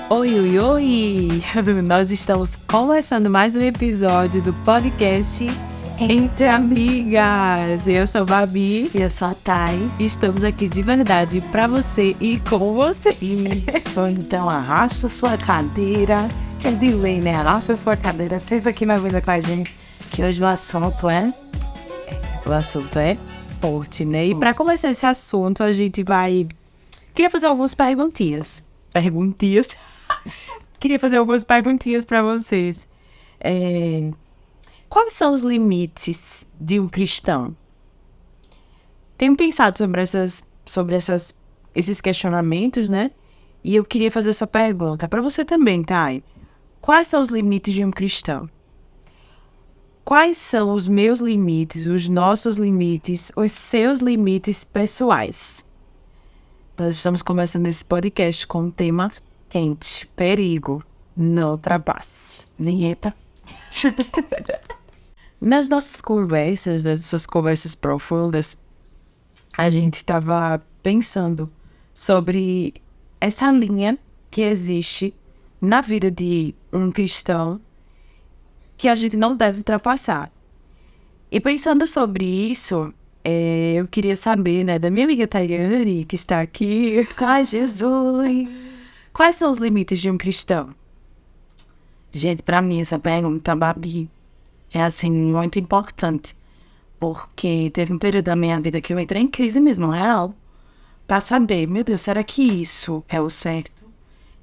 Oi, oi, oi! Nós estamos começando mais um episódio do podcast Entre Amigas. Eu sou a Babi. Eu sou a Thay. E estamos aqui de verdade pra você e com você. Isso, então arrasta sua cadeira. Que é de lei, né? Arrasta sua cadeira sempre aqui na mesa com a gente. Que hoje o assunto é forte, né? E pra começar esse assunto, a gente vai... Queria fazer algumas perguntinhas. Queria fazer algumas perguntinhas para vocês. Quais são os limites de um cristão? Tenho pensado sobre esses questionamentos, né? E eu queria fazer essa pergunta para você também, Thay. Quais são os limites de um cristão? Quais são os meus limites, os nossos limites, os seus limites pessoais? Nós estamos começando esse podcast com um tema quente, perigo, não ultrapasse. vinheta. Nas nossas conversas profundas, a gente estava pensando sobre essa linha que existe na vida de um cristão que a gente não deve ultrapassar. E pensando sobre isso, eu queria saber, né, da minha amiga Tayane, que está aqui. Ai, Jesus! Quais são os limites de um cristão? Gente, pra mim essa pergunta, Babi, é assim, muito importante. Porque teve um período da minha vida que eu entrei em crise mesmo, real. Pra saber, meu Deus, será que isso é o certo?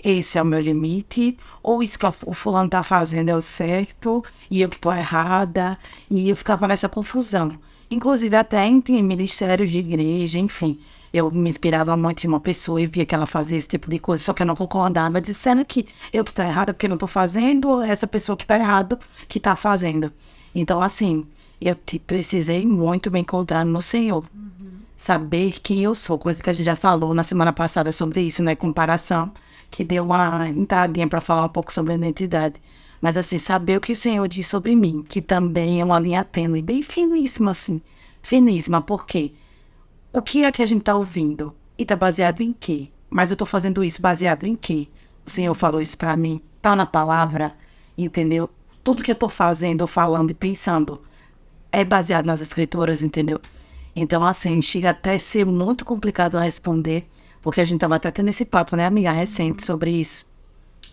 Esse é o meu limite? Ou isso que o fulano tá fazendo é o certo? E eu que tô errada? E eu ficava nessa confusão. Inclusive até em ministérios de igreja, enfim. Eu me inspirava muito em uma pessoa e via que ela fazia esse tipo de coisa, só que eu não concordava, dizendo que eu que tô errada porque não tô fazendo, ou essa pessoa que tá errado que tá fazendo. Então, assim, eu precisei muito me encontrar no Senhor. Saber quem eu sou, coisa que a gente já falou na semana passada sobre isso, né? Comparação, que deu uma entradinha para falar um pouco sobre a identidade. Mas assim, saber o que o Senhor diz sobre mim, que também é uma linha tênue, bem finíssima, assim. Finíssima, por quê? O que é que a gente tá ouvindo? E tá baseado em quê? Mas eu tô fazendo isso baseado em quê? O Senhor falou isso pra mim, tá na palavra, entendeu? Tudo que eu tô fazendo, falando e pensando é baseado nas escrituras, entendeu? Então, assim, chega até a ser muito complicado a responder, porque a gente tava até tendo esse papo, né, amiga, recente sobre isso.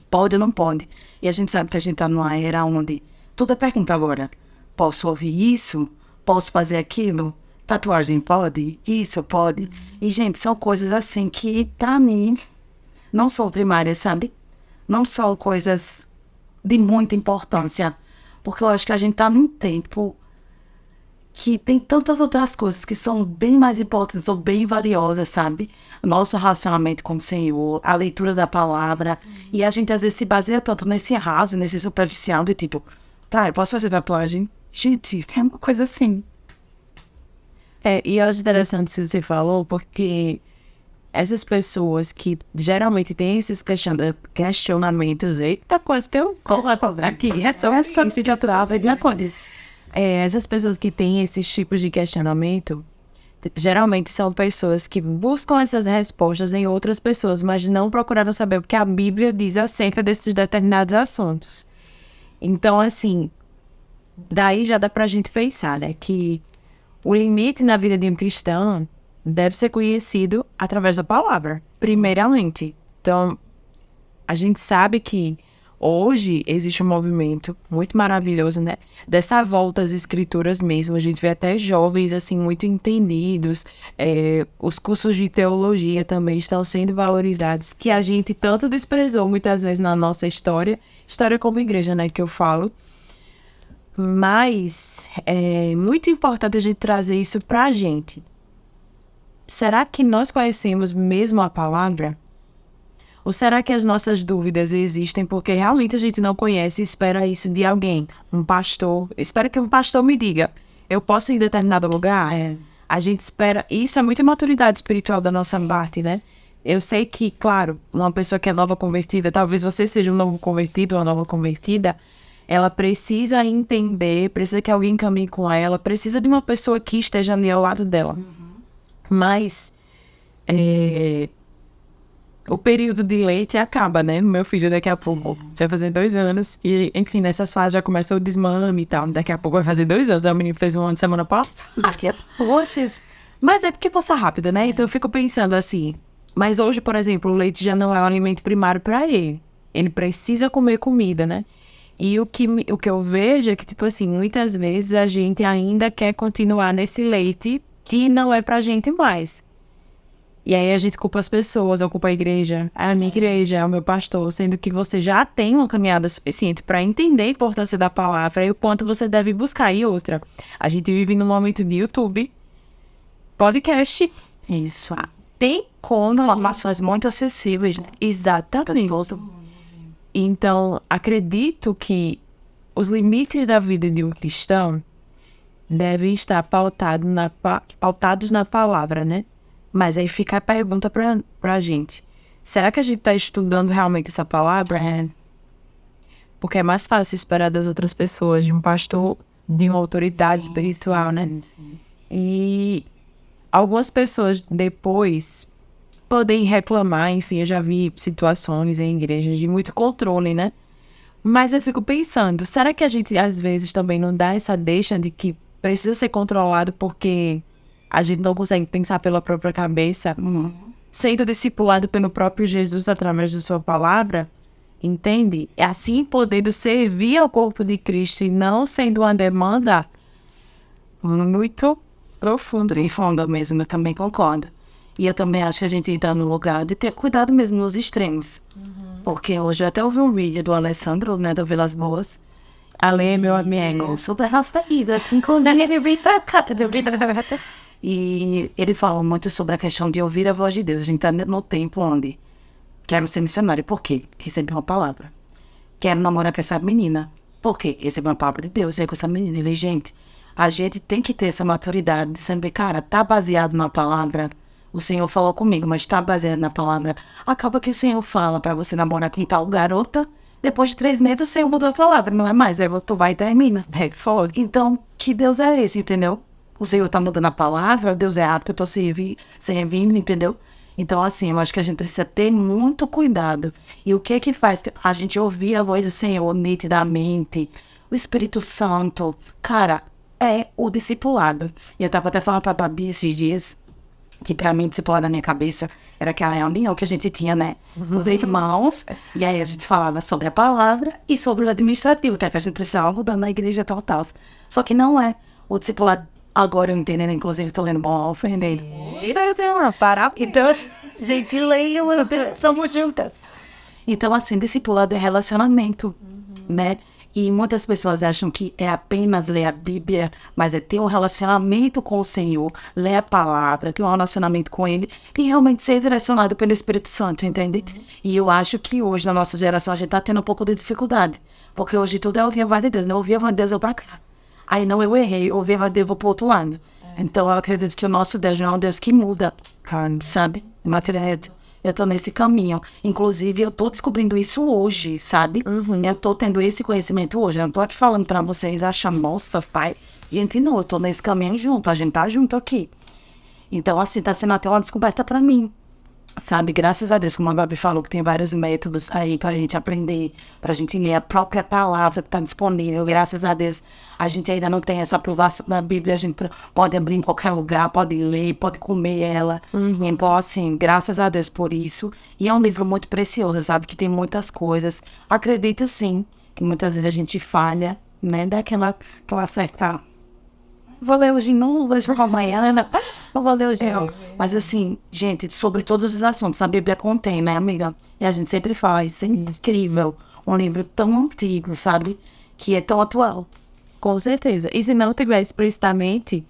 Pode ou não pode? E a gente sabe que a gente tá numa era onde tudo é pergunta agora. Posso ouvir isso? Posso fazer aquilo? Tatuagem pode? Isso pode? E, gente, são coisas assim que, pra mim, não são primárias, sabe? Não são coisas de muita importância. Porque eu acho que a gente tá num tempo que tem tantas outras coisas que são bem mais importantes ou bem valiosas, sabe? Nosso relacionamento com o Senhor, a leitura da palavra. E a gente às vezes se baseia tanto nesse raso, nesse superficial de tipo, tá, eu posso fazer tatuagem? Gente, é uma coisa assim. E eu acho interessante isso que você falou, porque essas pessoas que geralmente têm esses questionamentos, eita, quase que eu coloco aqui, é só se tatuava e cores. essas pessoas que têm esses tipos de questionamento, geralmente são pessoas que buscam essas respostas em outras pessoas, mas não procuraram saber o que a Bíblia diz acerca desses determinados assuntos. Então, assim, daí já dá pra gente pensar, né, que o limite na vida de um cristão deve ser conhecido através da palavra, primeiramente. Então, a gente sabe que hoje existe um movimento muito maravilhoso, né? Dessa volta às escrituras mesmo. A gente vê até jovens, assim, muito entendidos. Os cursos de teologia também estão sendo valorizados, que a gente tanto desprezou muitas vezes na nossa história como igreja, né? Que eu falo. Mas é muito importante a gente trazer isso pra gente. Será que nós conhecemos mesmo a palavra? Ou será que as nossas dúvidas existem porque realmente a gente não conhece e espera isso de alguém? Um pastor. Espera que um pastor me diga, eu posso ir em determinado lugar? A gente espera... Isso é muita maturidade espiritual da nossa parte, né? Eu sei que, claro, uma pessoa que é nova convertida, talvez você seja um novo convertido ou uma nova convertida, ela precisa entender, precisa que alguém caminhe com ela, precisa de uma pessoa que esteja ali ao lado dela. Mas o período de leite acaba, né? Meu filho daqui a pouco vai fazer 2 anos. E, enfim, nessas fases já começa o desmame e tal. Daqui a pouco vai fazer 2 anos. O menino fez 1 ano semana passada. Aqui é poxa. Mas é porque passa rápido, né? Então eu fico pensando assim. Mas hoje, por exemplo, o leite já não é o alimento primário para ele. Ele precisa comer comida, né? E o que eu vejo é que, tipo assim, muitas vezes a gente ainda quer continuar nesse leite que não é pra gente mais. E aí a gente culpa as pessoas, ou culpa a igreja, a minha igreja, é o meu pastor, sendo que você já tem uma caminhada suficiente para entender a importância da palavra e o quanto você deve buscar. E outra, a gente vive num momento de YouTube, podcast, Isso. tem como... Informações muito acessíveis, né? Exatamente. Então, acredito que os limites da vida de um cristão devem estar pautados na palavra, né? Mas aí fica a pergunta pra gente. Será que a gente está estudando realmente essa palavra? Porque é mais fácil esperar das outras pessoas, de um pastor, de uma autoridade espiritual, né? Sim. E algumas pessoas depois podem reclamar, enfim, eu já vi situações em igrejas de muito controle, né? Mas eu fico pensando, será que a gente às vezes também não dá essa deixa de que precisa ser controlado porque a gente não consegue pensar pela própria cabeça, sendo discipulado pelo próprio Jesus através da sua palavra? Entende? É assim podendo servir ao corpo de Cristo e não sendo uma demanda muito profunda. Em fundo mesmo, eu também concordo. E eu também acho que a gente está no lugar de ter cuidado mesmo nos extremos. Porque hoje eu até ouvi um vídeo do Alessandro, né, do Vilas Boas. Ale, meu amigo. Sobre a raça ida, que inclusive ele veio pra cá, e ele fala muito sobre a questão de ouvir a voz de Deus. A gente está no tempo onde quero ser missionário. Por quê? Recebi uma palavra. Quero namorar com essa menina. Por quê? Recebi uma palavra de Deus. E com essa menina. Ele, gente, a gente tem que ter essa maturidade de saber, cara, tá baseado na palavra. O Senhor falou comigo, mas tá baseado na palavra. Acaba que o Senhor fala pra você namorar com tal garota. Depois de 3 meses, o Senhor mudou a palavra. Não é mais. Aí tu vai e termina. Foda. Então, que Deus é esse, entendeu? O Senhor tá mudando a palavra, Deus é errado que eu tô servindo, entendeu? Então, assim, eu acho que a gente precisa ter muito cuidado. E o que faz a gente ouvir a voz do Senhor nitidamente? O Espírito Santo, cara, é o discipulado. E eu tava até falando pra Babi esses dias, que pra mim, discipulado na minha cabeça, era aquela reunião que a gente tinha, né? Os irmãos, e aí a gente falava sobre a palavra e sobre o administrativo, que é que a gente precisava mudar na igreja tal. Só que não é o discipulado. Agora eu entendo, inclusive tô lendo bom ofendendo. Então, gente, leiam, somos juntas. Então, assim, discipulado é relacionamento, né? E muitas pessoas acham que é apenas ler a Bíblia, mas é ter um relacionamento com o Senhor, ler a palavra, ter um relacionamento com Ele e realmente ser direcionado pelo Espírito Santo, entende? E eu acho que hoje, na nossa geração, a gente tá tendo um pouco de dificuldade. Porque hoje tudo é ouvir a voz de Deus, não ouvir a voz de Deus, eu pra cá. Aí não, eu errei, ouvi a voz de Deus, eu vou pro outro lado. Então eu acredito que o nosso Deus não é um Deus que muda, sabe? Eu acredito. Eu tô nesse caminho. Inclusive, eu tô descobrindo isso hoje, sabe? Eu tô tendo esse conhecimento hoje. Eu não tô aqui falando pra vocês, acham, nossa, pai. Gente, não, eu tô nesse caminho junto. A gente tá junto aqui. Então, assim, tá sendo até uma descoberta pra mim. Sabe? Graças a Deus, como a Babi falou, que tem vários métodos aí pra gente aprender, pra gente ler a própria palavra que tá disponível. Graças a Deus, a gente ainda não tem essa aprovação da Bíblia. A gente pode abrir em qualquer lugar, pode ler, pode comer ela. Então, assim, graças a Deus por isso. E é um livro muito precioso, sabe? Que tem muitas coisas. Acredito, sim, que muitas vezes a gente falha, né? Daquela certa... Vou ler hoje, não vou ler amanhã, não vou ler hoje. Mas assim, gente, sobre todos os assuntos, a Bíblia contém, né, amiga? E a gente sempre fala, isso é incrível. Um livro tão antigo, sabe? Que é tão atual. Com certeza. E se não tiver explicitamente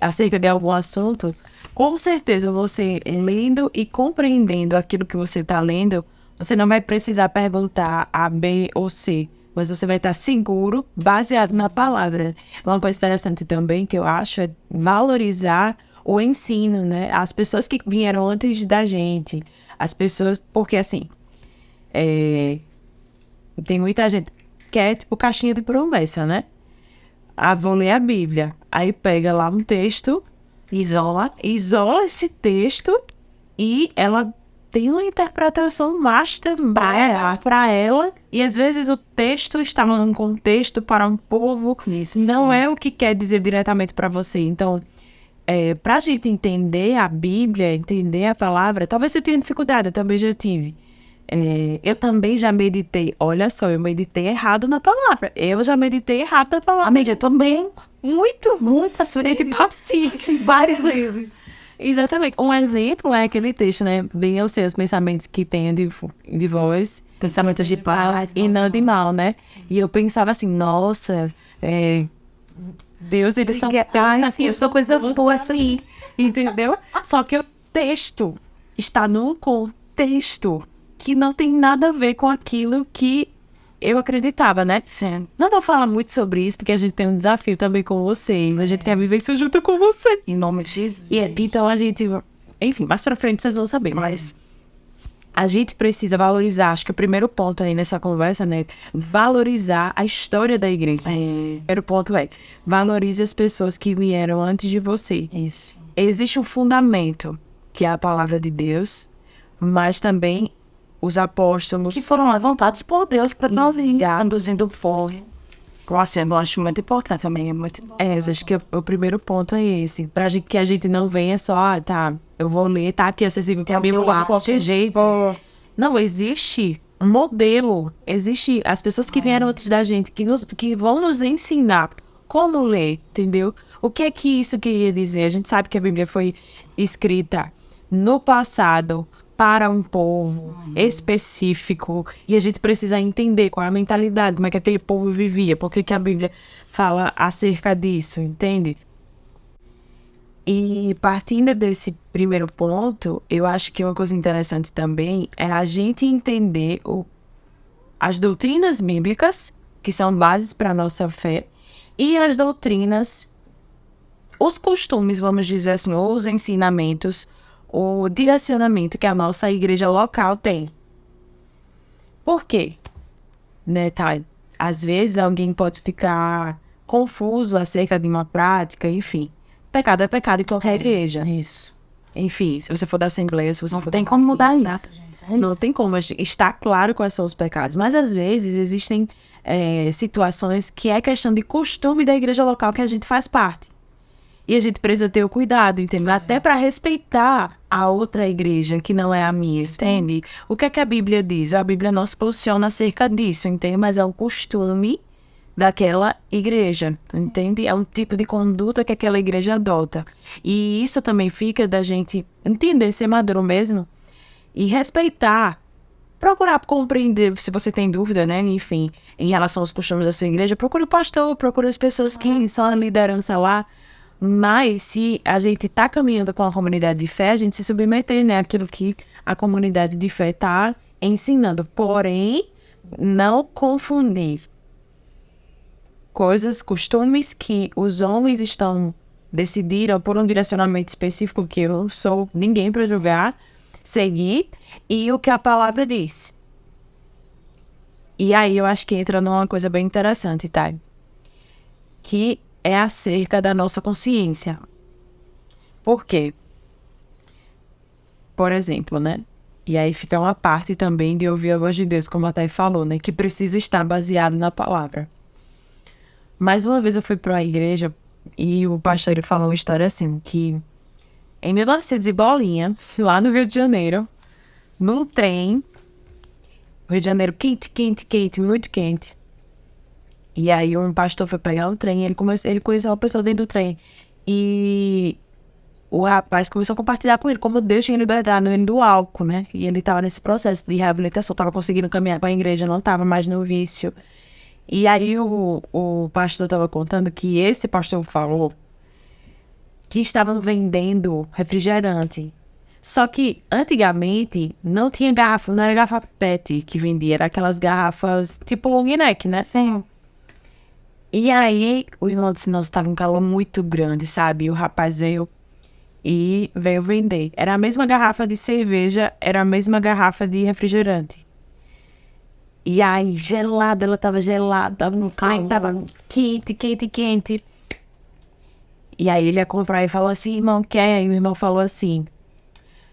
acerca de algum assunto, com certeza você lendo e compreendendo aquilo que você está lendo, você não vai precisar perguntar A, B ou C. Mas você vai estar seguro, baseado na palavra. Uma coisa interessante também que eu acho é valorizar o ensino, né? As pessoas que vieram antes da gente. As pessoas... Porque, assim, tem muita gente que é tipo caixinha de promessa, né? Ah, vou ler a Bíblia. Aí pega lá um texto, isola esse texto e ela tem uma interpretação master para ela, e às vezes o texto estava num contexto para um povo, não é o que quer dizer diretamente para você. Então, para a gente entender a Bíblia, entender a palavra, talvez você tenha dificuldade, eu também já tive. Eu também já meditei, olha só, eu meditei errado na palavra. Eu já meditei errado na palavra. Amiga, eu também. Muita paciência, várias vezes. Exatamente. Um exemplo é aquele texto, né? Bem os seus pensamentos que tenha de voz. Pensamentos de paz. E não de mal, né? E eu pensava assim, nossa, Deus, eles são assim, eu sou coisas boas assim. Entendeu? Só que o texto está num contexto que não tem nada a ver com aquilo que eu acreditava, né? Sim. Não vou falar muito sobre isso, porque a gente tem um desafio também com vocês. A gente quer viver isso junto com vocês. Em nome de Jesus. Então a gente... Enfim, mais pra frente vocês vão saber, mas... A gente precisa valorizar, acho que o primeiro ponto aí nessa conversa, né? Valorizar a história da igreja. O primeiro ponto é, valorize as pessoas que vieram antes de você. Isso. Existe um fundamento, que é a palavra de Deus, mas também os apóstolos... Que foram levantados por Deus para nós conduzindo o povo. Assim, eu acho muito importante também, é muito importante. Acho que o primeiro ponto é esse. Pra gente, que a gente não venha só, eu vou ler, tá aqui acessível pra mim, eu vou de qualquer jeito. Não, existe um modelo. Existe as pessoas que vieram antes da gente, que vão nos ensinar como ler, entendeu? O que é que isso queria dizer? A gente sabe que a Bíblia foi escrita no passado, para um povo específico, e a gente precisa entender qual é a mentalidade, como é que aquele povo vivia, por que a Bíblia fala acerca disso, entende? E partindo desse primeiro ponto, eu acho que uma coisa interessante também é a gente entender as doutrinas bíblicas, que são bases para a nossa fé, e as doutrinas, os costumes, vamos dizer assim, ou os ensinamentos, o direcionamento que a nossa igreja local tem. Por quê? Né, Thay? Às vezes alguém pode ficar confuso acerca de uma prática, enfim. Pecado é pecado em qualquer igreja. Isso. Enfim, se você for da Assembleia, se você Não for tem como mudar isso. Não tem como. Está claro quais são os pecados. Mas às vezes existem situações que é questão de costume da igreja local que a gente faz parte. E a gente precisa ter o cuidado, entendeu? Até para respeitar a outra igreja, que não é a minha, entende? O que é que a Bíblia diz? A Bíblia não se posiciona acerca disso, entende? Mas é um costume daquela igreja, entende? É um tipo de conduta que aquela igreja adota. E isso também fica da gente entender, ser maduro mesmo, e respeitar, procurar compreender, se você tem dúvida, né? Enfim, em relação aos costumes da sua igreja, procure o pastor, procure as pessoas que são a liderança lá. Mas se a gente está caminhando com a comunidade de fé, a gente se submeter, né, àquilo que a comunidade de fé está ensinando. Porém, não confundir costumes que os homens decidiram por um direcionamento específico, que eu não sou ninguém para julgar, seguir, e o que a palavra diz. E aí eu acho que entra numa coisa bem interessante, tá? Que é acerca da nossa consciência. Por quê? Por exemplo, né? E aí fica uma parte também de ouvir a voz de Deus, como a Thay falou, né? Que precisa estar baseado na palavra. Mais uma vez eu fui para uma igreja e o pastor ele falou uma história assim, que em 1900 e bolinha, lá no Rio de Janeiro, num trem, Rio de Janeiro quente, muito quente. E aí um pastor foi pegar o trem, ele conheceu uma pessoa dentro do trem. E o rapaz começou a compartilhar com ele como Deus tinha libertado ele do álcool, né? E ele estava nesse processo de reabilitação, estava conseguindo caminhar para a igreja, não estava mais no vício. E aí o pastor estava contando que esse pastor falou que estavam vendendo refrigerante. Só que antigamente não tinha garrafa, não era garrafa PET que vendia, era aquelas garrafas tipo long neck, né? Sim. E aí, o irmão disse, nossa, tava um calor muito grande, sabe? E o rapaz veio vender. Era a mesma garrafa de cerveja, era a mesma garrafa de refrigerante. E aí, gelada, ela tava gelada, tava quente. E aí ele ia comprar e falou assim, irmão, quer? Aí o irmão falou assim,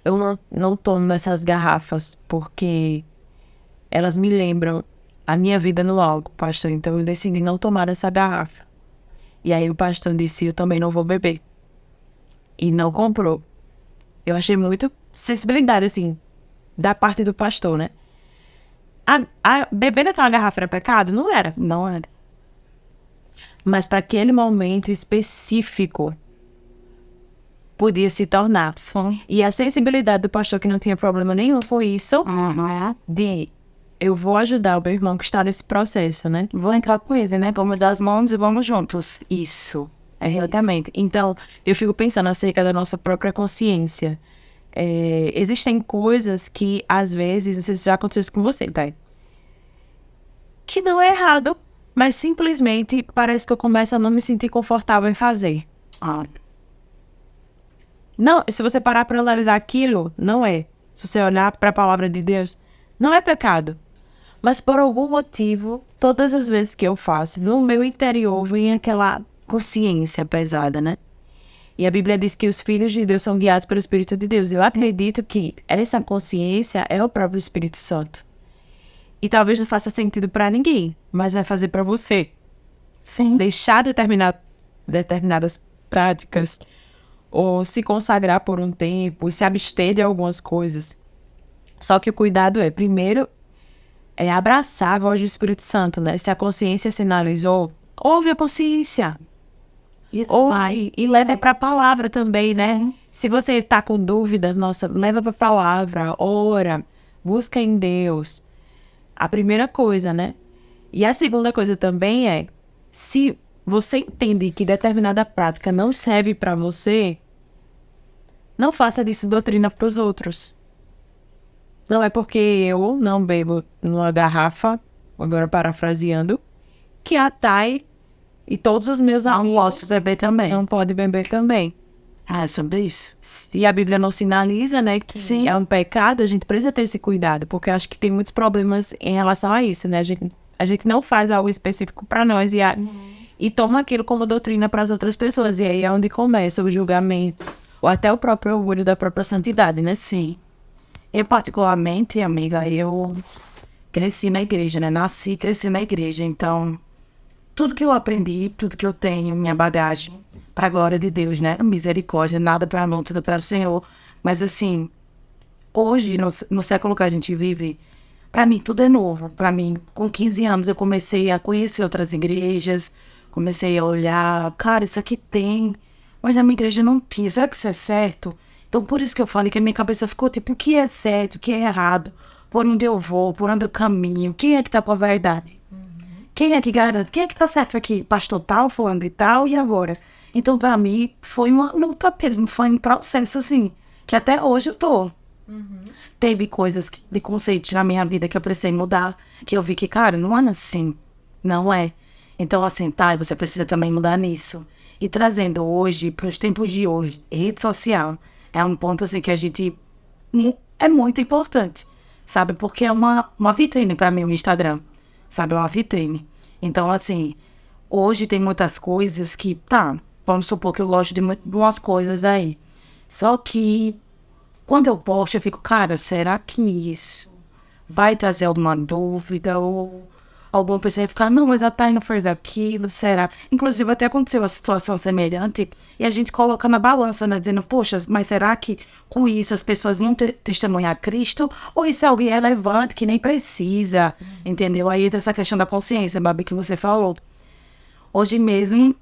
eu não tomo nessas garrafas porque elas me lembram a minha vida no álcool, pastor. Então eu decidi não tomar essa garrafa. E aí o pastor disse, eu também não vou beber. E não comprou. Eu achei muito sensibilidade, assim, da parte do pastor, né? Beber naquela garrafa era pecado? Não era. Não era. Mas para aquele momento específico, podia se tornar. Sim. E a sensibilidade do pastor, que não tinha problema nenhum com isso, de eu vou ajudar o meu irmão que está nesse processo, né? Vou entrar com ele, né? Vamos dar as mãos e vamos juntos. Isso, exatamente. Então, eu fico pensando acerca da nossa própria consciência. Existem coisas que, às vezes, não sei se já aconteceu isso com você, tá? Que não é errado, mas simplesmente parece que eu começo a não me sentir confortável em fazer. Não, se você parar para analisar aquilo, não é. Se você olhar para a palavra de Deus, não é pecado. Mas por algum motivo, todas as vezes que eu faço, no meu interior vem aquela consciência pesada, né? E a Bíblia diz que os filhos de Deus são guiados pelo Espírito de Deus. Eu acredito que essa consciência é o próprio Espírito Santo. E talvez não faça sentido para ninguém, mas vai fazer para você. Sim. Deixar determinadas práticas, ou se consagrar por um tempo, e se abster de algumas coisas. Só que o cuidado primeiro, abraçar a voz do Espírito Santo, né? Se a consciência sinalizou, ouve a consciência. Ouve e leva para a palavra também, né? Se você está com dúvida, leva para a palavra, ora, busca em Deus. A primeira coisa, né? E a segunda coisa também se você entende que determinada prática não serve para você, não faça disso doutrina para os outros. Não é porque eu não bebo numa garrafa, agora parafraseando, que a Thay e todos os meus amigos não posso beber também. Não pode beber também. É sobre isso. Se a Bíblia não sinaliza, né, que Sim. é um pecado, a gente precisa ter esse cuidado, porque eu acho que tem muitos problemas em relação a isso, né? A gente não faz algo específico para nós e toma aquilo como doutrina para as outras pessoas. E aí é onde começa o julgamento, ou até o próprio orgulho da própria santidade, né? Sim. Eu, particularmente, amiga, eu cresci na igreja, né? Nasci e cresci na igreja. Então, tudo que eu aprendi, tudo que eu tenho, minha bagagem, para a glória de Deus, né? Misericórdia, nada para mim, tudo para o Senhor. Mas, assim, hoje, no século que a gente vive, para mim tudo é novo. Para mim, com 15 anos, eu comecei a conhecer outras igrejas, comecei a olhar, cara, isso aqui tem, mas na minha igreja não tinha, será que isso é certo? Então, por isso que eu falei que a minha cabeça ficou tipo, o que é certo, o que é errado, por onde eu vou, por onde eu caminho, quem é que tá com a verdade? Quem é que garante? Quem é que tá certo aqui? Pastor tal, fulano de tal, e agora? Então, pra mim, foi uma luta mesmo, foi um processo, assim, que até hoje eu tô. Teve coisas de conceitos na minha vida que eu precisei mudar, que eu vi que, cara, não é assim, não é. Então, assim, tá, você precisa também mudar nisso. E trazendo hoje, pros tempos de hoje, rede social, é um ponto, assim, que a gente... é muito importante, sabe? Porque é uma vitrine pra mim, o Instagram, sabe? É uma vitrine. Então, assim, hoje tem muitas coisas que, tá, vamos supor que eu gosto de umas coisas aí. Só que, quando eu posto, eu fico, cara, será que isso vai trazer alguma dúvida? Ou alguma pessoa vai ficar, não, mas a Thay não fez aquilo, será? Inclusive, até aconteceu uma situação semelhante e a gente coloca na balança, né? Dizendo, poxa, mas será que com isso as pessoas vão testemunhar Cristo? Ou isso é alguém relevante que nem precisa, entendeu? Aí entra essa questão da consciência, Babi, que você falou. Hoje mesmo,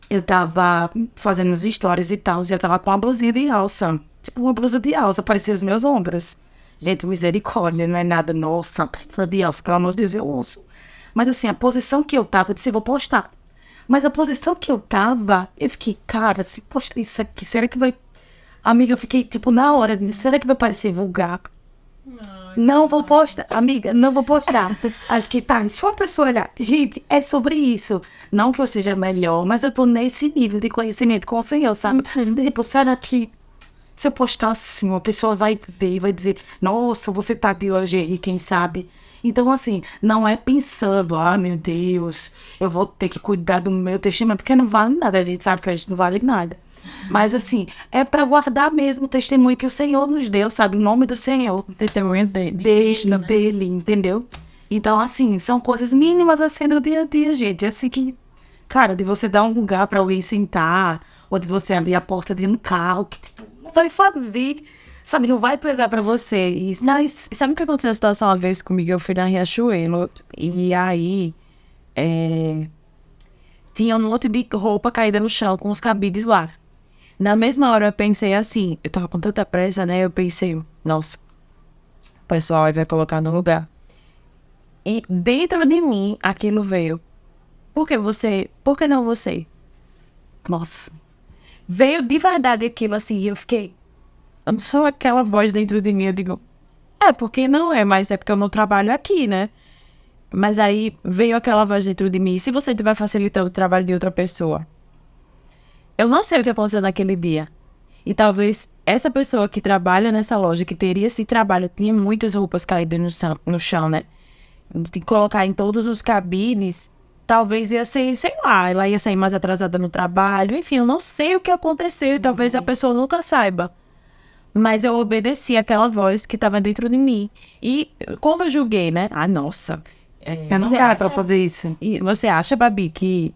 eu tava fazendo uns stories e tal, e eu tava com uma blusinha de alça. Tipo, uma blusa de alça, parecia os meus ombros. Gente, misericórdia, não é nada, nossa, de alça, pelo amor de Deus, eu ouço. Mas assim, a posição que eu tava, eu disse, eu vou postar. Mas a posição que eu tava, eu fiquei, cara, se postar isso aqui, será que vai... Amiga, eu fiquei, tipo, na hora, será que vai parecer vulgar? Não vou postar, amiga, não vou postar. Aí eu fiquei, tá, se uma pessoa olhar, gente, é sobre isso. Não que eu seja melhor, mas eu tô nesse nível de conhecimento com o Senhor, sabe? Tipo, será que se eu postar assim, uma pessoa vai ver e vai dizer, nossa, você tá de lingerie, quem sabe? Então, assim, não é pensando, meu Deus, eu vou ter que cuidar do meu testemunho, porque não vale nada, a gente sabe que a gente não vale nada. Mas assim, é para guardar mesmo o testemunho que o Senhor nos deu, sabe? Em nome do Senhor. Testemunho dele. Dele, entendeu? Então, assim, são coisas mínimas assim do dia a dia, gente. Assim que, cara, de você dar um lugar para alguém sentar, ou de você abrir a porta de um carro, que tipo, não vai fazer, sabe? Não vai pesar para você. Isso. Não, sabe o que aconteceu a situação uma vez comigo? Eu fui na Riachuelo e aí tinha um monte de roupa caída no chão com os cabides lá. Na mesma hora eu pensei assim, eu tava com tanta pressa, né? Eu pensei, nossa, o pessoal aí vai colocar no lugar. E dentro de mim aquilo veio. Por que você? Por que não você? Nossa. Veio de verdade aquilo assim, e eu fiquei. Eu não sou aquela voz dentro de mim, eu digo, porque não é, mas é porque eu não trabalho aqui, né? Mas aí veio aquela voz dentro de mim, e se você estiver facilitando o trabalho de outra pessoa? Eu não sei o que aconteceu naquele dia. E talvez essa pessoa que trabalha nessa loja, que teria esse trabalho, tinha muitas roupas caídas no chão, né? De colocar em todos os cabines, talvez ia ser, sei lá, ela ia sair mais atrasada no trabalho. Enfim, eu não sei o que aconteceu e talvez a pessoa nunca saiba. Mas eu obedeci aquela voz que estava dentro de mim. E como eu julguei, né? Ah, nossa. Eu não dá pra fazer isso. E você acha, Babi, que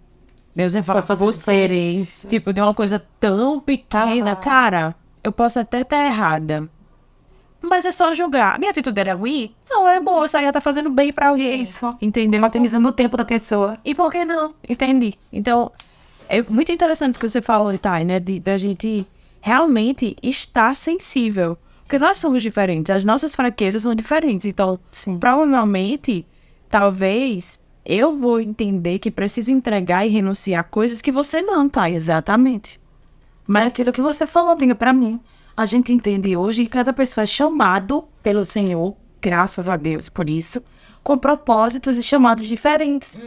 Deus vai falar Pra fazer diferença. tipo, de uma coisa tão pequena? Cara, eu posso até estar errada. Mas é só julgar. Minha atitude era ruim? Não, é boa, só ia estar fazendo bem pra alguém. Isso. Entendeu? Otimizando o tempo da pessoa. E por que não? Entendi. Então, é muito interessante isso que você falou, Thay, né? Da gente realmente estar sensível. Porque nós somos diferentes, as nossas fraquezas são diferentes. Então, provavelmente, talvez, eu vou entender que preciso entregar e renunciar coisas que você não, tá? Exatamente. Mas aquilo que você falou, diga pra mim. A gente entende hoje que cada pessoa é chamado pelo Senhor, graças a Deus por isso, com propósitos e chamados diferentes.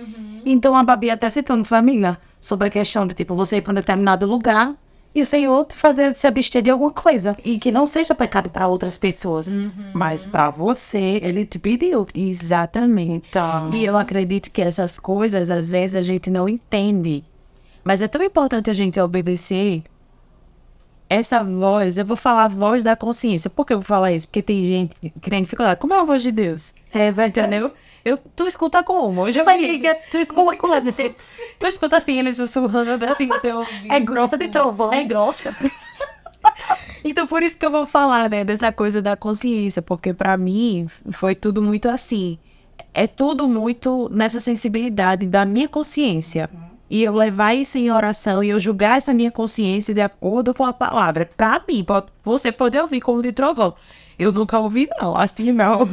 Então a Babi até citou na família sobre a questão de tipo, você ir para um determinado lugar e o Senhor te fazer se abster de alguma coisa. E que não seja pecado para outras pessoas, mas para você, Ele te pediu. Exatamente. Então, E eu acredito que essas coisas, às vezes, a gente não entende. Mas é tão importante a gente obedecer essa voz. Eu vou falar a voz da consciência. Por que eu vou falar isso? Porque tem gente que tem dificuldade. Como é a voz de Deus? Entendeu? Tu escuta como? Hoje eu amiga, tu escuta assim, ele sussurrando assim no teu ouvido. é grossa de trovão. É grossa. Então, por isso que eu vou falar, né, dessa coisa da consciência, porque pra mim foi tudo muito assim. É tudo muito nessa sensibilidade da minha consciência. E eu levar isso em oração e eu julgar essa minha consciência de acordo com a palavra. Pra mim, você pode ouvir como de trovão. Eu nunca ouvi, não. Assim, não.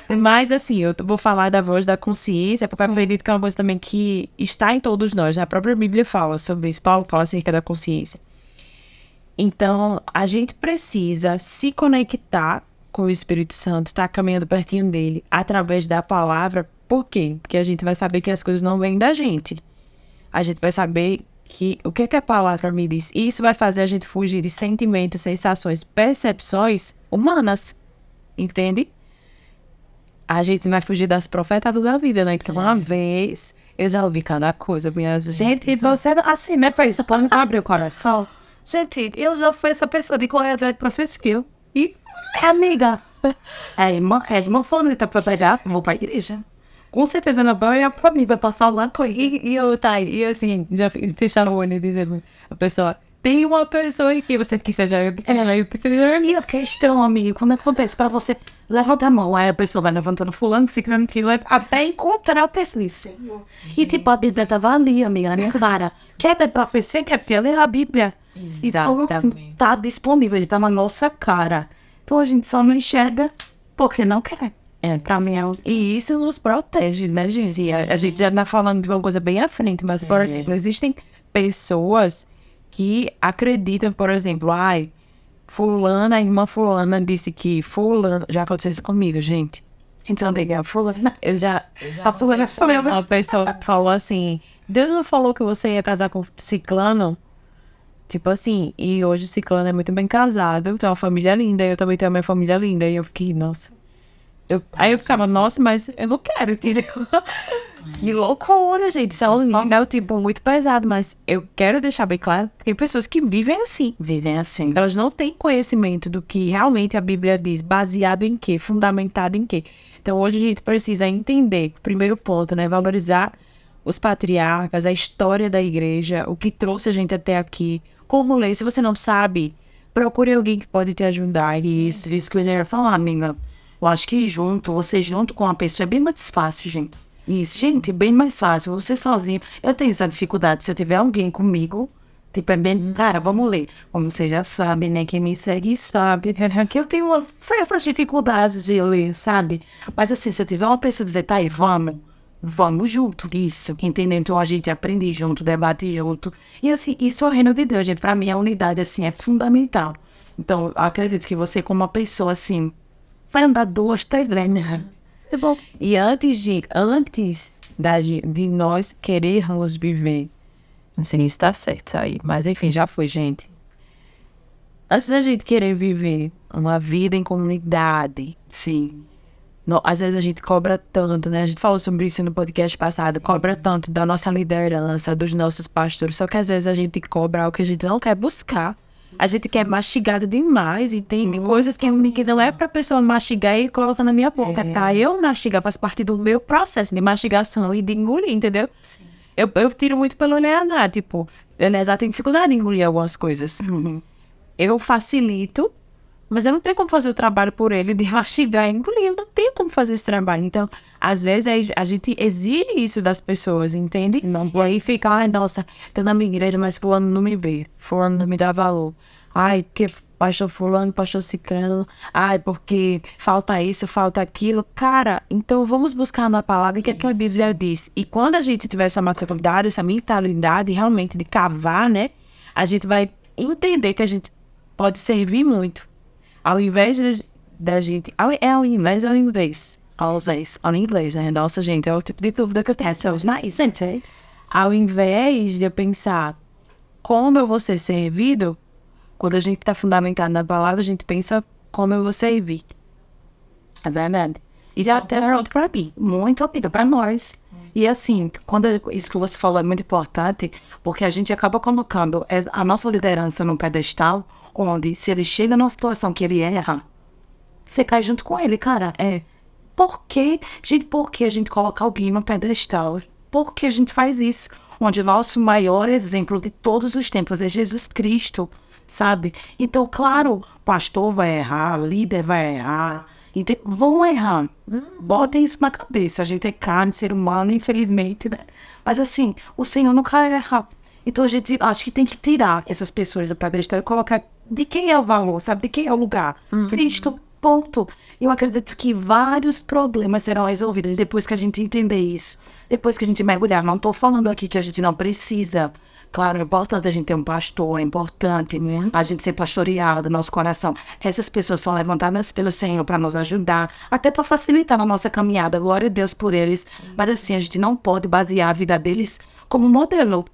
Mas, assim, eu vou falar da voz da consciência, porque eu acredito que é uma coisa também que está em todos nós. A própria Bíblia fala sobre isso. Paulo fala acerca da consciência. Então, a gente precisa se conectar com o Espírito Santo, estar caminhando pertinho dele, através da palavra. Por quê? Porque a gente vai saber que as coisas não vêm da gente. A gente vai saber que o que a palavra me diz. E isso vai fazer a gente fugir de sentimentos, sensações, percepções humanas. Entende? A gente vai fugir das profetadas da vida, né? Que uma vez eu já ouvi cada coisa. Gente, você assim, né, pra isso, pode abrir o coração. Gente, eu já fui essa pessoa de correr atrás de professor. E, amiga, irmã falando que tá pra pregar, vou pra igreja. Com certeza não vai olhar pra mim, vai passar lá com ele. E assim, já fecharam o olho e dizendo, a pessoa, tem uma pessoa aqui, você que seja eu, que seja eu. E a questão, amiga, quando acontece pra você, levanta a mão, aí a pessoa vai levantando fulano, ciclano, até encontrar a pessoa. E tipo, a Bíblia tava ali, amiga, na minha cara. Quer ler profecia, quer ler a Bíblia. Então, assim, tá disponível, tá na nossa cara. Então a gente só não enxerga porque não quer. Pra mim é E isso nos protege, né, gente? A gente já tá falando de uma coisa bem à frente, mas, por exemplo, existem pessoas que acreditam, por exemplo, fulana, a irmã fulana disse que fulana... Já aconteceu isso comigo, gente. Então, diga, fulana. Eu já A fulana sou eu. Uma pessoa falou assim, Deus não falou que você ia casar com ciclano? Tipo assim, e hoje ciclano é muito bem casado, tem uma família linda, eu também tenho a minha família linda, e eu fiquei, nossa... Aí eu ficava, nossa, mas eu não quero. Que loucura, gente. Isso é um tipo muito pesado, mas eu quero deixar bem claro que tem pessoas que vivem assim. Vivem assim. Elas não têm conhecimento do que realmente a Bíblia diz, baseado em quê, fundamentado em quê. Então hoje a gente precisa entender, primeiro ponto, né, valorizar os patriarcas, a história da igreja, o que trouxe a gente até aqui, como ler. Se você não sabe, procure alguém que pode te ajudar. Isso que eu ia falar, amiga. Eu acho que você junto com a pessoa é bem mais fácil, gente. Isso, gente, bem mais fácil. Você sozinho. Eu tenho essa dificuldade. Se eu tiver alguém comigo, tipo, é bem. Cara, vamos ler. Como você já sabe, né? Quem me segue sabe que eu tenho certas dificuldades de ler, sabe? Mas assim, se eu tiver uma pessoa dizer, tá aí, vamos junto. Isso, entendeu? Então a gente aprende junto, debate junto. E assim, isso é o reino de Deus, gente. Pra mim, a unidade, assim, é fundamental. Então, eu acredito que você, como uma pessoa, assim, vai andar 2, 3 né? É bom. E antes de nós querermos viver, não sei nem se tá certo isso aí, mas enfim, já foi, gente. Antes da gente querer viver uma vida em comunidade, Sim. às vezes a gente cobra tanto, né? A gente falou sobre isso no podcast passado, cobra tanto da nossa liderança, dos nossos pastores, só que às vezes a gente cobra algo que a gente não quer buscar. A gente quer mastigado demais, entende? Coisas que não é pra pessoa mastigar e colocar na minha boca, tá? Eu mastigar faz parte do meu processo de mastigação e de engolir, entendeu? Sim. Eu tiro muito pelo Eleazar, tipo, o Eleazar tem dificuldade em engolir algumas coisas. Eu facilito, mas eu não tenho como fazer o trabalho por ele de mastigar e engolir, eu não tenho como fazer esse trabalho. Então, às vezes a gente exige isso das pessoas, entende? Não, E aí fica, ai, nossa, tô na minha igreja, mas fulano não me vê, fulano não me dá valor. Ai, porque pastor fulano, pastor ciclano, ai, porque falta isso, falta aquilo. Cara, então vamos buscar na palavra o que é que a Bíblia diz. E quando a gente tiver essa maturidade, essa mentalidade realmente de cavar, né, a gente vai entender que a gente pode servir muito. Ao invés da gente... Ao inglês, né? Nossa, gente, é o tipo de dúvida que eu tenho. Ao invés de eu pensar como eu vou ser servido, quando a gente está fundamentado na palavra, a gente pensa como eu vou servir. É verdade. Isso é até pronto para mim. Muito amiga para nós. E assim, isso que você falou é muito importante, porque a gente acaba colocando a nossa liderança num pedestal, onde se ele chega numa situação que ele erra, você cai junto com ele, cara. Por que a gente coloca alguém no pedestal? Por que a gente faz isso? Onde o nosso maior exemplo de todos os tempos é Jesus Cristo, sabe? Então, claro, pastor vai errar, líder vai errar, vão errar. Botem isso na cabeça. A gente é carne, ser humano, infelizmente, né? Mas assim, o Senhor nunca erra. Então a gente acho que tem que tirar essas pessoas do pedestal e colocar de quem é o valor, sabe? De quem é o lugar. Cristo, ponto. Eu acredito que vários problemas serão resolvidos depois que a gente entender isso. Depois que a gente mergulhar. Não estou falando aqui que a gente não precisa. Claro, é importante a gente ter um pastor, é importante a gente ser pastoreado, nosso coração. Essas pessoas são levantadas pelo Senhor para nos ajudar, até para facilitar a nossa caminhada. Glória a Deus por eles. Mas assim, a gente não pode basear a vida deles como modelo.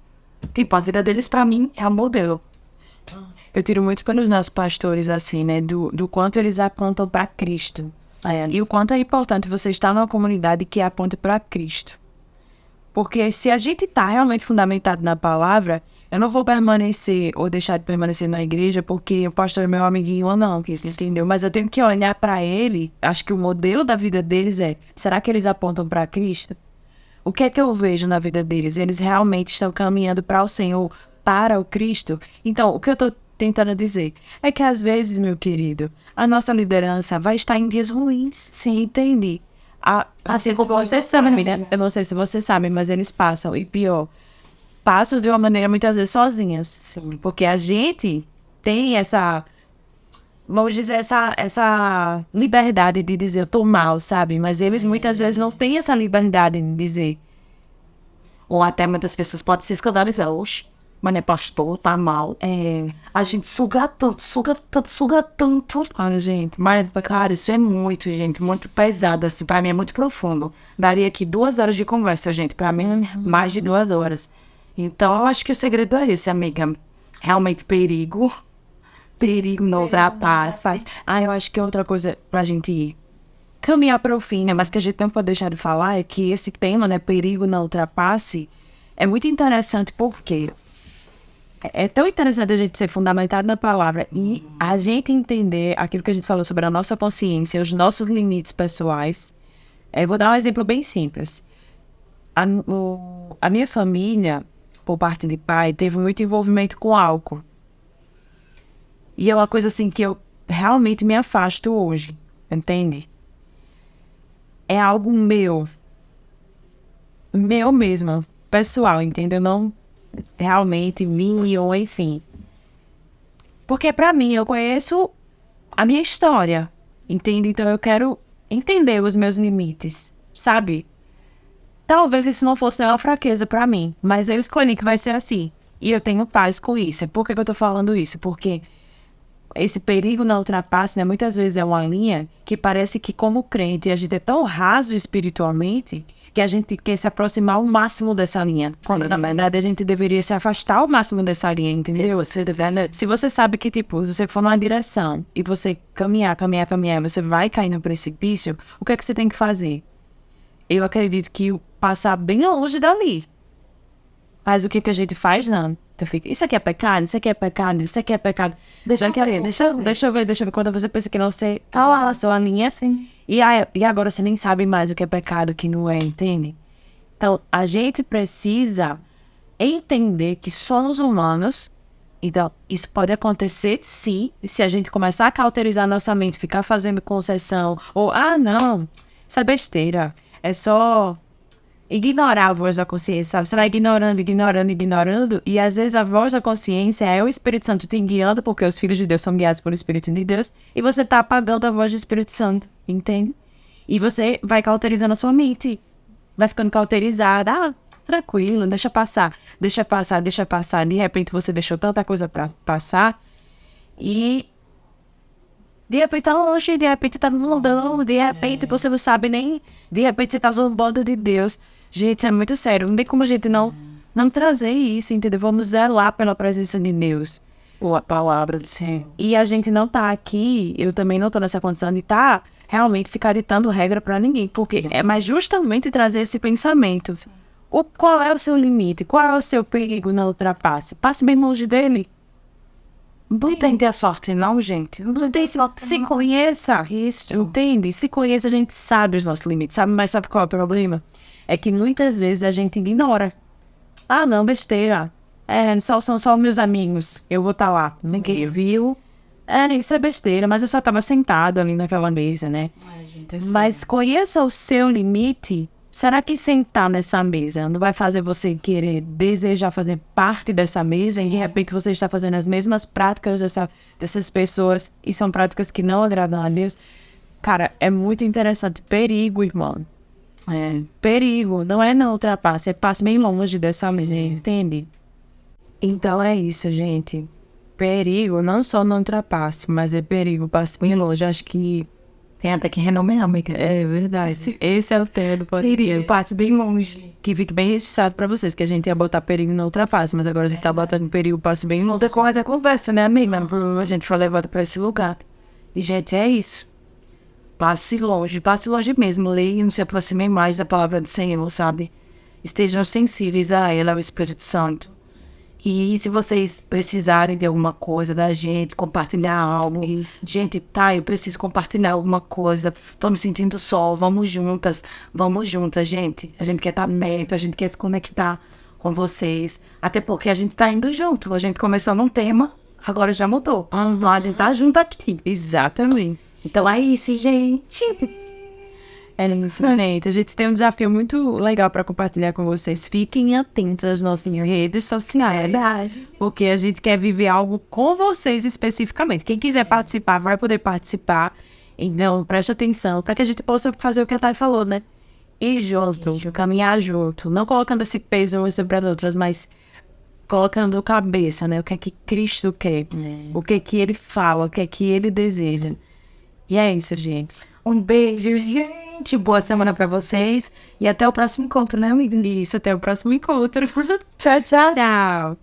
Tipo, a vida deles, para mim, é um modelo. Eu tiro muito pelos nossos pastores, assim, né? Do quanto eles apontam para Cristo. E o quanto é importante você estar numa comunidade que aponte para Cristo. Porque se a gente está realmente fundamentado na palavra, eu não vou permanecer ou deixar de permanecer na igreja porque o pastor é meu amiguinho ou não, que isso, entendeu? Mas eu tenho que olhar para ele, acho que o modelo da vida deles será que eles apontam para Cristo? O que é que eu vejo na vida deles? Eles realmente estão caminhando para o Senhor, para o Cristo? Então, o que eu estou tentando dizer é que às vezes, meu querido, a nossa liderança vai estar em dias ruins, sim, entende? Assim como você sabe, né? Eu não sei se você sabe, mas eles passam, e pior, passam de uma maneira muitas vezes sozinhas. Sim. Porque a gente tem essa, vamos dizer, essa liberdade de dizer eu tô mal, sabe? Mas eles muitas vezes não têm essa liberdade de dizer. Ou até muitas pessoas podem se escandalizar. Oxe, mas não é pastor, tá mal. A gente suga tanto. Olha, gente. Mas, cara, isso é muito, gente, muito pesado, assim, pra mim é muito profundo. Daria aqui 2 horas de conversa, gente, pra mim, mais de 2 horas. Então, eu acho que o segredo é esse, amiga. Realmente perigo não ultrapassa. Eu acho que outra coisa pra gente caminhar para o fim, né? Mas que a gente não pode deixar de falar é que esse tema, né, perigo não ultrapasse, é muito interessante porque é tão interessante a gente ser fundamentado na palavra e a gente entender aquilo que a gente falou sobre a nossa consciência, os nossos limites pessoais. Eu vou dar um exemplo bem simples. A minha família, por parte de pai, teve muito envolvimento com álcool. E é uma coisa assim que eu realmente me afasto hoje, entende? É algo meu mesmo, pessoal, entendeu? Não realmente mim ou enfim. Porque pra mim, eu conheço a minha história, entende? Então eu quero entender os meus limites, sabe? Talvez isso não fosse uma fraqueza pra mim, mas eu escolhi que vai ser assim. E eu tenho paz com isso. Por que eu tô falando isso? Porque esse perigo não ultrapasse, né? Muitas vezes é uma linha que parece que, como crente, a gente é tão raso espiritualmente que a gente quer se aproximar ao máximo dessa linha. Quando, na verdade, a gente deveria se afastar ao máximo dessa linha, entendeu? Se você sabe que, tipo, se você for numa direção e você caminhar, você vai cair no precipício, o que é que você tem que fazer? Eu acredito que passar bem longe dali. Mas o que a gente faz, não? Então fica, isso aqui é pecado, isso aqui é pecado, isso aqui é pecado. Deixa eu ver. Quando você pensa que não sei, tá lá, a sua linha assim. E agora você nem sabe mais o que é pecado, o que não é, entende? Então, a gente precisa entender que somos humanos. Então, isso pode acontecer, sim, se a gente começar a cauterizar nossa mente, ficar fazendo concessão, ou, não, isso é besteira, é só ignorar a voz da consciência, sabe? Você vai ignorando, e às vezes a voz da consciência é o Espírito Santo te guiando, porque os filhos de Deus são guiados pelo Espírito de Deus, e você tá apagando a voz do Espírito Santo, entende? E você vai cauterizando a sua mente, vai ficando cauterizada, tranquilo, deixa passar, de repente você deixou tanta coisa pra passar, e de repente tá longe, de repente tá no mundão, de repente você não sabe nem, de repente você tá zombando de Deus. Gente, é muito sério, não tem como a gente não trazer isso, entendeu? Vamos zelar pela presença de Deus. A palavra do Senhor. E a gente não tá aqui, eu também não tô nessa condição de realmente ficar ditando regra pra ninguém, porque é mais justamente trazer esse pensamento. Qual é o seu limite? Qual é o seu perigo na ultrapasse? Passe bem longe dele. Não tem que ter a sorte, não, gente. Não tem se conheça, isso, entende? Se conheça, a gente sabe os nossos limites, sabe? Mas sabe qual é o problema? É que muitas vezes a gente ignora. Não, besteira. São só meus amigos. Eu vou estar lá. Ninguém viu. Isso é besteira, mas eu só estava sentado ali naquela mesa, né? Mas conheça o seu limite. Será que sentar nessa mesa não vai fazer você querer, desejar fazer parte dessa mesa e de repente você está fazendo as mesmas práticas dessas pessoas e são práticas que não agradam a Deus? Cara, é muito interessante. Perigo, irmão. Perigo. Não ultrapasse, passe bem longe dessa mesa, entende? Então é isso, gente. Perigo, não só não ultrapasse, mas é perigo, passe bem longe. Acho que tem até que renomear, amiga. É verdade. Esse é o tema do podcast. Passe bem longe. Que fique bem registrado pra vocês, que a gente ia botar perigo não ultrapasse, mas agora a gente tá botando perigo, passe bem longe. No decorrer da conversa, né, amiga? A gente foi levado pra esse lugar. E, gente, é isso. Passe longe mesmo. Leiam, se aproximem mais da palavra do Senhor, sabe? Estejam sensíveis a ela, ao Espírito Santo. E se vocês precisarem de alguma coisa da gente, compartilhar algo. Gente, eu preciso compartilhar alguma coisa. Tô me sentindo só. Vamos juntas, gente. A gente quer estar perto, a gente quer se conectar com vocês. Até porque a gente tá indo junto. A gente começou num tema, agora já mudou. A gente tá junto aqui. Exatamente. Então é isso, gente. A gente tem um desafio muito legal para compartilhar com vocês. Fiquem atentos às nossas redes sociais. Porque a gente quer viver algo com vocês especificamente. Quem quiser participar, vai poder participar. Então, preste atenção para que a gente possa fazer o que a Thay falou, né? Ir junto, caminhar junto. Não colocando esse peso umas sobre as outras, mas colocando cabeça, né? O que é que Cristo quer. O que é que Ele fala, o que é que Ele deseja. E é isso, gente. Um beijo, gente. Boa semana pra vocês. E até o próximo encontro, né, amiga? Isso, até o próximo encontro. Tchau, tchau. Tchau.